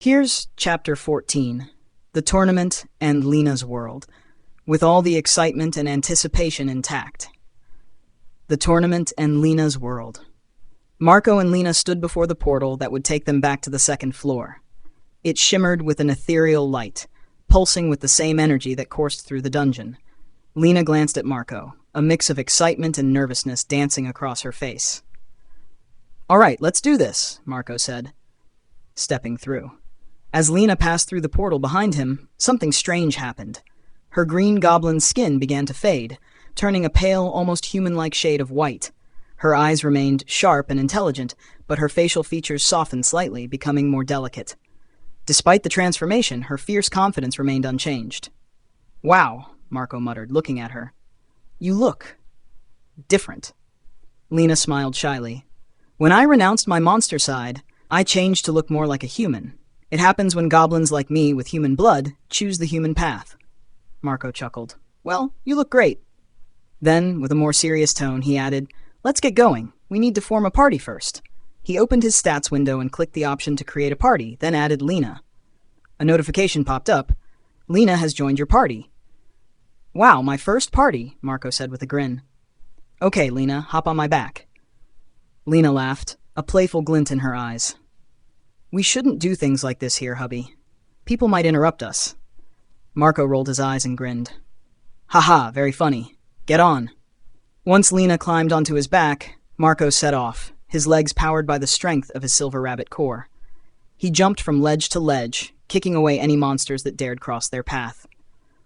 Here's Chapter 14, The Tournament and Lena's World, with all the excitement and anticipation intact. The Tournament and Lena's World. Marco and Lena stood before the portal that would take them back to the second floor. It shimmered with an ethereal light, pulsing with the same energy that coursed through the dungeon. Lena glanced at Marco, a mix of excitement and nervousness dancing across her face. "All right, let's do this," Marco said, stepping through. As Lena passed through the portal behind him, something strange happened. Her green goblin skin began to fade, turning a pale, almost human-like shade of white. Her eyes remained sharp and intelligent, but her facial features softened slightly, becoming more delicate. Despite the transformation, her fierce confidence remained unchanged. "Wow," Marco muttered, looking at her. "You look different." Lena smiled shyly. "When I renounced my monster side, I changed to look more like a human. It happens when goblins like me with human blood choose the human path." Marco chuckled. "Well, you look great." Then, with a more serious tone, he added, "Let's get going. We need to form a party first." He opened his stats window and clicked the option to create a party, then added Lena. A notification popped up. "Lena has joined your party." "Wow, my first party," Marco said with a grin. "Okay, Lena, hop on my back." Lena laughed, a playful glint in her eyes. "We shouldn't do things like this here, hubby. People might interrupt us." Marco rolled his eyes and grinned. "Haha, very funny. Get on." Once Lena climbed onto his back, Marco set off, his legs powered by the strength of his silver rabbit core. He jumped from ledge to ledge, kicking away any monsters that dared cross their path.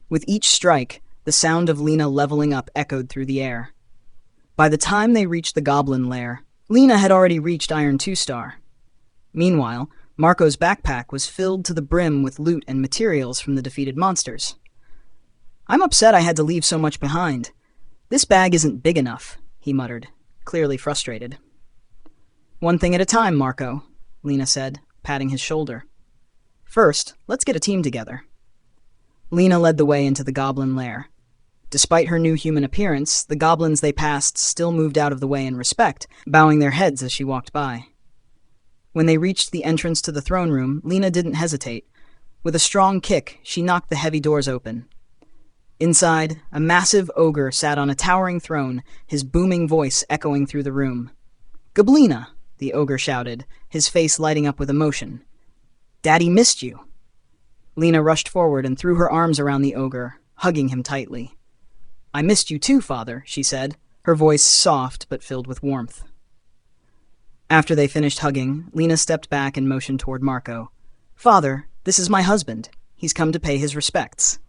With each strike, the sound of Lena leveling up echoed through the air. By the time they reached the goblin lair, Lena had already reached Iron 2-star. Meanwhile, Marco's backpack was filled to the brim with loot and materials from the defeated monsters. "I'm upset I had to leave so much behind. This bag isn't big enough," he muttered, clearly frustrated. "One thing at a time, Marco," Lena said, patting his shoulder. "First, let's get a team together." Lena led the way into the goblin lair. Despite her new human appearance, the goblins they passed still moved out of the way in respect, bowing their heads as she walked by. When they reached the entrance to the throne room, Lena didn't hesitate. With a strong kick, she knocked the heavy doors open. Inside, a massive ogre sat on a towering throne, his booming voice echoing through the room. "Goblina!" the ogre shouted, his face lighting up with emotion. "Daddy missed you." Lena rushed forward and threw her arms around the ogre, hugging him tightly. "I missed you too, Father," she said, her voice soft but filled with warmth. After they finished hugging, Lena stepped back and motioned toward Marco. "Father, this is my husband. He's come to pay his respects."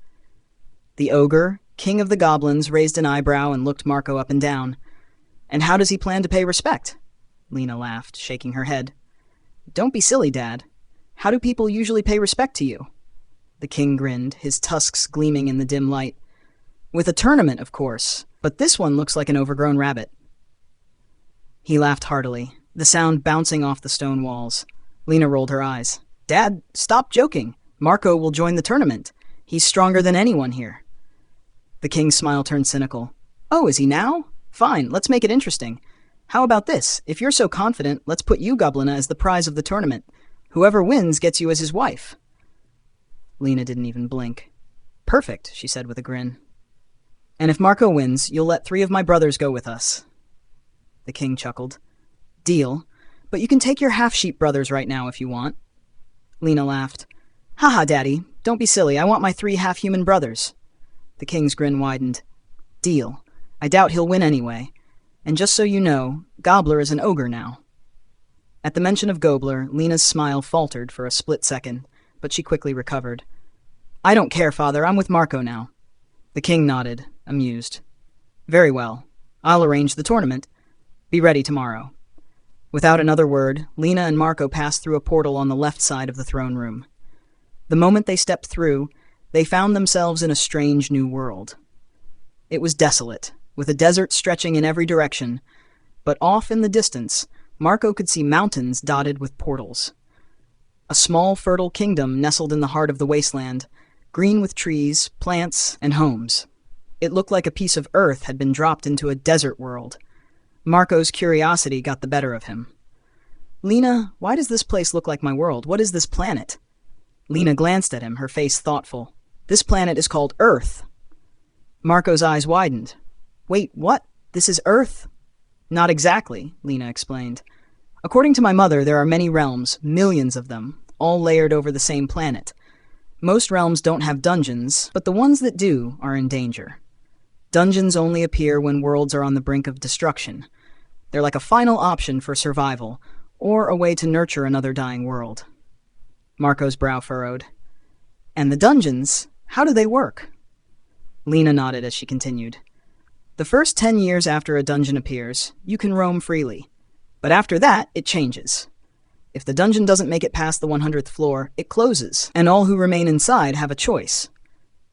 The ogre, king of the goblins, raised an eyebrow and looked Marco up and down. "And how does he plan to pay respect?" Lena laughed, shaking her head. "Don't be silly, Dad. How do people usually pay respect to you?" The king grinned, his tusks gleaming in the dim light. "With a tournament, of course, but this one looks like an overgrown rabbit." He laughed heartily, the sound bouncing off the stone walls. Lena rolled her eyes. "Dad, stop joking. Marco will join the tournament. He's stronger than anyone here." The king's smile turned cynical. "Oh, is he now? Fine, let's make it interesting. How about this? If you're so confident, let's put you, Goblina, as the prize of the tournament. Whoever wins gets you as his wife." Lena didn't even blink. "Perfect," she said with a grin. "And if Marco wins, you'll let 3 of my brothers go with us." The king chuckled. "Deal, but you can take your half-sheep brothers right now if you want." Lena laughed. "Haha, Daddy, don't be silly. I want my 3 half-human brothers." The king's grin widened. "Deal. I doubt he'll win anyway. And just so you know, Gobbler is an ogre now." At the mention of Gobler, Lena's smile faltered for a split second, but she quickly recovered. "I don't care, Father. I'm with Marco now." The king nodded, amused. "Very well. I'll arrange the tournament. Be ready tomorrow." Without another word, Lena and Marco passed through a portal on the left side of the throne room. The moment they stepped through, they found themselves in a strange new world. It was desolate, with a desert stretching in every direction, but off in the distance, Marco could see mountains dotted with portals. A small, fertile kingdom nestled in the heart of the wasteland, green with trees, plants, and homes. It looked like a piece of earth had been dropped into a desert world. Marco's curiosity got the better of him. "Lena, why does this place look like my world? What is this planet?" Lena glanced at him, her face thoughtful. This planet is called Earth. Marco's eyes widened. Wait, what? This is Earth? Not exactly, Lena explained. According to my mother, there are many realms, millions of them, all layered over the same planet. Most realms don't have dungeons, but the ones that do are in danger. Dungeons only appear when worlds are on the brink of destruction. They're like a final option for survival, or a way to nurture another dying world. Marco's brow furrowed. And the dungeons, how do they work? Lena nodded as she continued. The first 10 years after a dungeon appears, you can roam freely. But after that, it changes. If the dungeon doesn't make it past the 100th floor, it closes, and all who remain inside have a choice.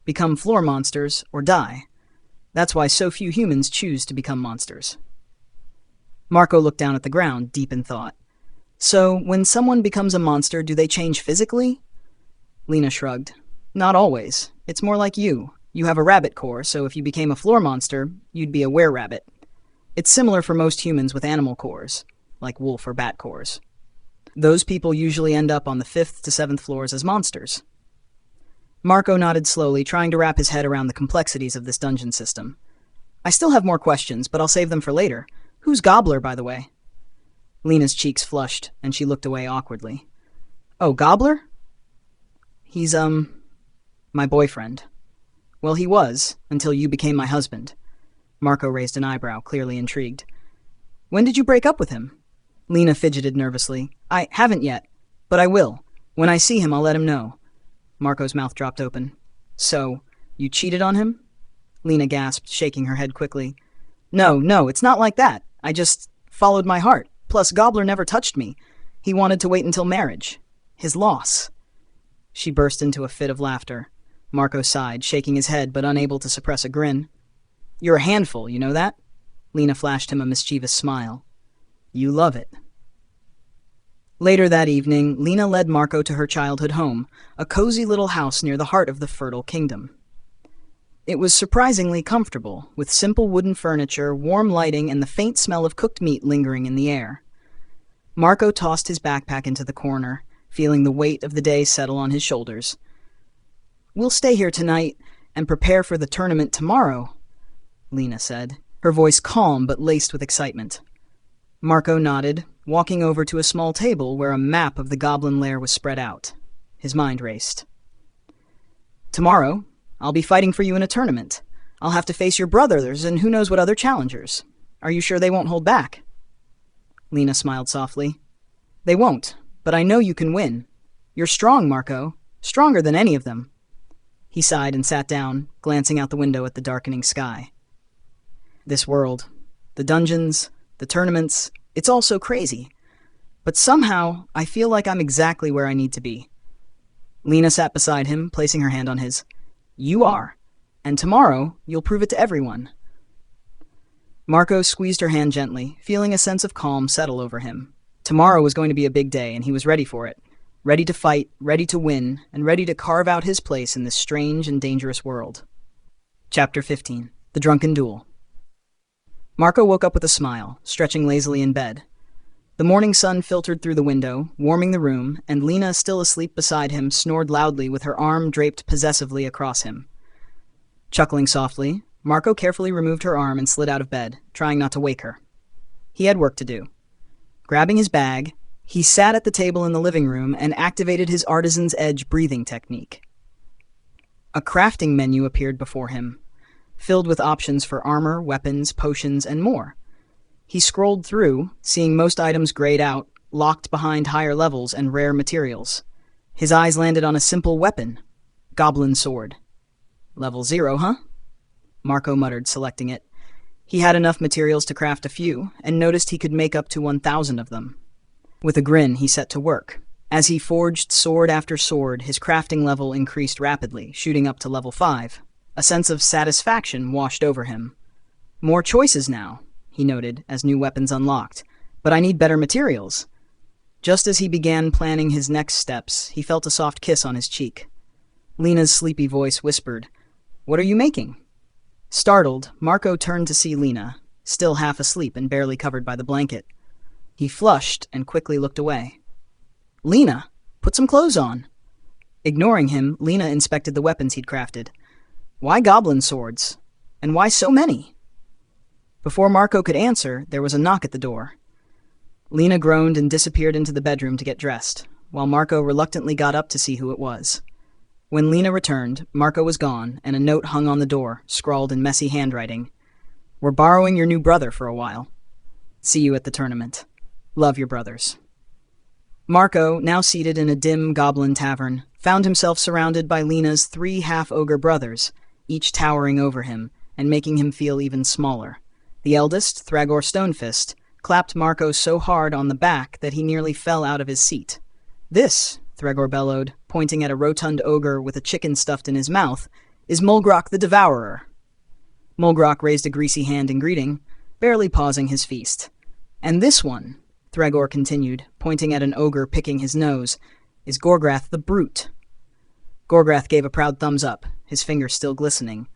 Become floor monsters or die. That's why so few humans choose to become monsters. Marco looked down at the ground, deep in thought. So, when someone becomes a monster, do they change physically? Lena shrugged. Not always. It's more like you. You have a rabbit core, so if you became a floor monster, you'd be a were-rabbit. It's similar for most humans with animal cores, like wolf or bat cores. Those people usually end up on the 5th to 7th floors as monsters. Marco nodded slowly, trying to wrap his head around the complexities of this dungeon system. I still have more questions, but I'll save them for later. Who's Gobbler, by the way? Lena's cheeks flushed, and she looked away awkwardly. Oh, Gobbler? He's, my boyfriend. Well, he was, until you became my husband. Marco raised an eyebrow, clearly intrigued. When did you break up with him? Lena fidgeted nervously. I haven't yet, but I will. When I see him, I'll let him know. Marco's mouth dropped open. So, you cheated on him? Lena gasped, shaking her head quickly. No, it's not like that. I just followed my heart. Plus, Gobbler never touched me. He wanted to wait until marriage. His loss. She burst into a fit of laughter. Marco sighed, shaking his head but unable to suppress a grin. You're a handful, you know that? Lena flashed him a mischievous smile. You love it. Later that evening, Lena led Marco to her childhood home, a cozy little house near the heart of the fertile kingdom. It was surprisingly comfortable, with simple wooden furniture, warm lighting, and the faint smell of cooked meat lingering in the air. Marco tossed his backpack into the corner, feeling the weight of the day settle on his shoulders. We'll stay here tonight and prepare for the tournament tomorrow, Lena said, her voice calm but laced with excitement. Marco nodded, walking over to a small table where a map of the goblin lair was spread out. His mind raced. Tomorrow, I'll be fighting for you in a tournament. I'll have to face your brothers and who knows what other challengers. Are you sure they won't hold back? Lena smiled softly. They won't, but I know you can win. You're strong, Marco. Stronger than any of them. He sighed and sat down, glancing out the window at the darkening sky. This world, the dungeons, the tournaments, it's all so crazy. But somehow, I feel like I'm exactly where I need to be. Lena sat beside him, placing her hand on his. You are. And tomorrow, you'll prove it to everyone. Marco squeezed her hand gently, feeling a sense of calm settle over him. Tomorrow was going to be a big day, and he was ready for it. Ready to fight, ready to win, and ready to carve out his place in this strange and dangerous world. Chapter 15. The Drunken Duel. Marco woke up with a smile, stretching lazily in bed. The morning sun filtered through the window, warming the room, and Lena, still asleep beside him, snored loudly with her arm draped possessively across him. Chuckling softly, Marco carefully removed her arm and slid out of bed, trying not to wake her. He had work to do. Grabbing his bag, he sat at the table in the living room and activated his artisan's edge breathing technique. A crafting menu appeared before him, filled with options for armor, weapons, potions, and more. He scrolled through, seeing most items grayed out, locked behind higher levels and rare materials. His eyes landed on a simple weapon, Goblin Sword. Level 0, huh? Marco muttered, selecting it. He had enough materials to craft a few, and noticed he could make up to 1,000 of them. With a grin, he set to work. As he forged sword after sword, his crafting level increased rapidly, shooting up to level 5. A sense of satisfaction washed over him. More choices now, he noted, as new weapons unlocked. But I need better materials. Just as he began planning his next steps, he felt a soft kiss on his cheek. Lena's sleepy voice whispered, What are you making? Startled, Marco turned to see Lena, still half asleep and barely covered by the blanket. He flushed and quickly looked away. Lena, put some clothes on. Ignoring him, Lena inspected the weapons he'd crafted. Why goblin swords? And why so many? Before Marco could answer, there was a knock at the door. Lena groaned and disappeared into the bedroom to get dressed, while Marco reluctantly got up to see who it was. When Lena returned, Marco was gone, and a note hung on the door, scrawled in messy handwriting. We're borrowing your new brother for a while. See you at the tournament. Love, your brothers. Marco, now seated in a dim goblin tavern, found himself surrounded by Lena's 3 half-ogre brothers, each towering over him, and making him feel even smaller. The eldest, Thragor Stonefist, clapped Marco so hard on the back that he nearly fell out of his seat. This, Thragor bellowed, pointing at a rotund ogre with a chicken stuffed in his mouth, is Mulgrok the Devourer. Mulgrok raised a greasy hand in greeting, barely pausing his feast. And this one, Thragor continued, pointing at an ogre picking his nose, is Gorgrath the Brute. Gorgrath gave a proud thumbs up, his fingers still glistening.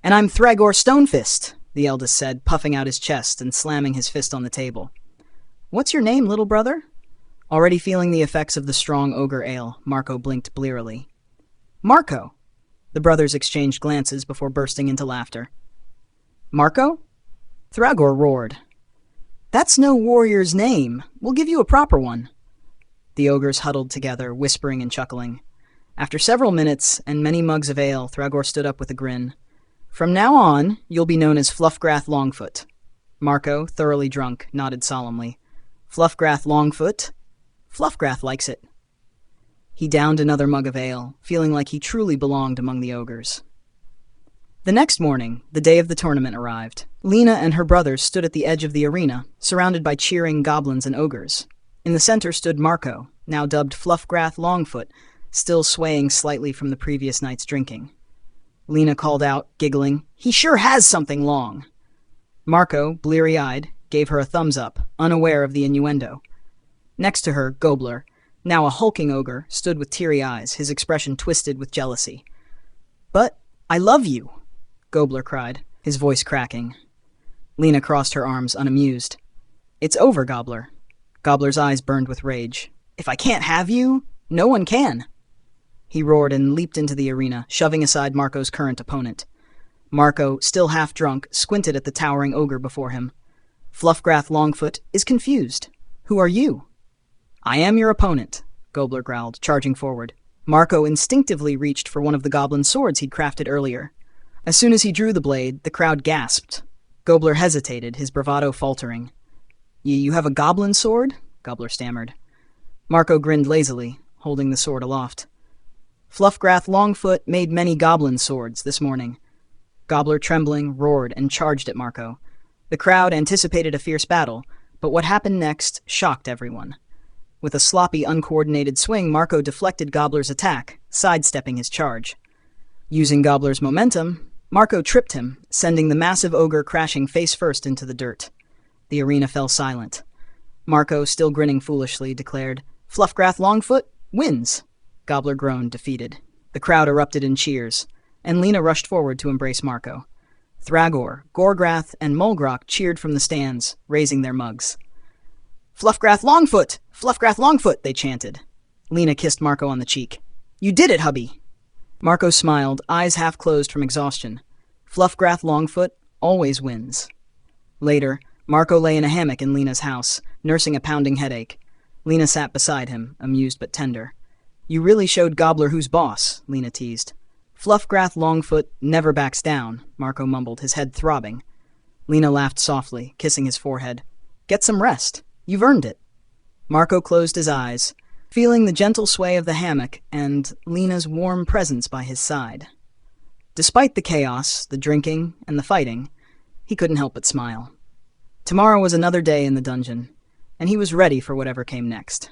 And I'm Thragor Stonefist, the eldest said, puffing out his chest and slamming his fist on the table. What's your name, little brother? Already feeling the effects of the strong ogre ale, Marco blinked blearily. Marco! The brothers exchanged glances before bursting into laughter. Marco? Thragor roared. That's no warrior's name. We'll give you a proper one. The ogres huddled together, whispering and chuckling. After several minutes and many mugs of ale, Thragor stood up with a grin. From now on, you'll be known as Fluffgrath Longfoot. Marco, thoroughly drunk, nodded solemnly. Fluffgrath Longfoot? Fluffgrath likes it. He downed another mug of ale, feeling like he truly belonged among the ogres. The next morning, the day of the tournament arrived. Lena and her brothers stood at the edge of the arena, surrounded by cheering goblins and ogres. In the center stood Marco, now dubbed Fluffgrath Longfoot, still swaying slightly from the previous night's drinking. Lena called out, giggling, He sure has something long! Marco, bleary-eyed, gave her a thumbs up, unaware of the innuendo. Next to her, Gobler, now a hulking ogre, stood with teary eyes, his expression twisted with jealousy. But I love you, Gobler cried, his voice cracking. Lena crossed her arms, unamused. It's over, Gobler. Gobler's eyes burned with rage. If I can't have you, no one can. He roared and leaped into the arena, shoving aside Marco's current opponent. Marco, still half drunk, squinted at the towering ogre before him. Fluffgrath Longfoot is confused. Who are you? I am your opponent, Gobler growled, charging forward. Marco instinctively reached for one of the goblin swords he'd crafted earlier. As soon as he drew the blade, the crowd gasped. Gobler hesitated, his bravado faltering. You have a goblin sword? Gobler stammered. Marco grinned lazily, holding the sword aloft. Fluffgrath Longfoot made many goblin swords this morning. Gobler, trembling, roared and charged at Marco. The crowd anticipated a fierce battle, but what happened next shocked everyone. With a sloppy, uncoordinated swing, Marco deflected Gobler's attack, sidestepping his charge. Using Gobler's momentum, Marco tripped him, sending the massive ogre crashing face first into the dirt. The arena fell silent. Marco, still grinning foolishly, declared, Fluffgrath Longfoot wins. Gobler groaned, defeated. The crowd erupted in cheers, and Lena rushed forward to embrace Marco. Thragor, Gorgrath, and Mulgrok cheered from the stands, raising their mugs. Fluffgrath Longfoot! Fluffgrath Longfoot! They chanted. Lena kissed Marco on the cheek. You did it, hubby! Marco smiled, eyes half closed from exhaustion. Fluffgrath Longfoot always wins. Later, Marco lay in a hammock in Lena's house, nursing a pounding headache. Lena sat beside him, amused but tender. You really showed Gobler who's boss, Lena teased. Fluffgrath Longfoot never backs down, Marco mumbled, his head throbbing. Lena laughed softly, kissing his forehead. Get some rest. You've earned it. Marco closed his eyes, feeling the gentle sway of the hammock and Lena's warm presence by his side. Despite the chaos, the drinking, and the fighting, he couldn't help but smile. Tomorrow was another day in the dungeon, and he was ready for whatever came next.